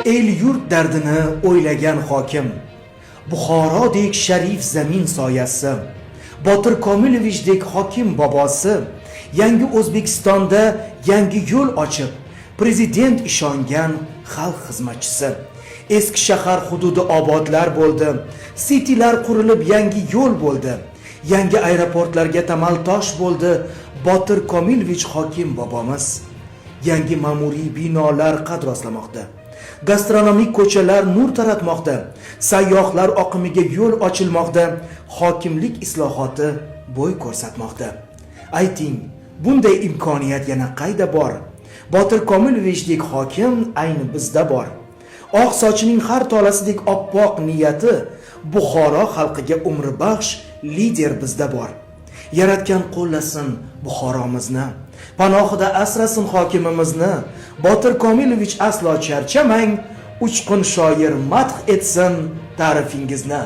El yurt dardini o'ylagan hokim, Buxorodek sharif zamin soyasi, Botir Komilovijdek hokim bobosi, yangi O'zbekistonda yangi yo'l ochib, prezident ishongan xalq xizmatchisi. Eski shahar hududi obodlar bo'ldi, sitilar qurilib yangi yo'l bo'ldi, yangi aeroportlarga tamaltosh bo'ldi Botir Komilovich hokim bobomiz. Yangi ma'muriy binolar qad rostlamoqda. Gastronomik ko'chalar nur taratmoqda. Sayyohlar oqimiga yo'l ochilmoqda. Hokimlik islohoti bo'y ko'rsatmoqda. Ayting, bunday imkoniyat yana qayda bor? Botir Komilovijdek hokim ayni bizda bor. Oq sochining har tolasidek oppoq niyati, Buxoro xalqiga umrbaxsh lider bizda bor. Yaratgan qo'llasin Buxoromizni, panohida asrasin hokimimizni. Botir Komilovich aslo charchamang, uchqun shoir madh etsin ta'rifingizni.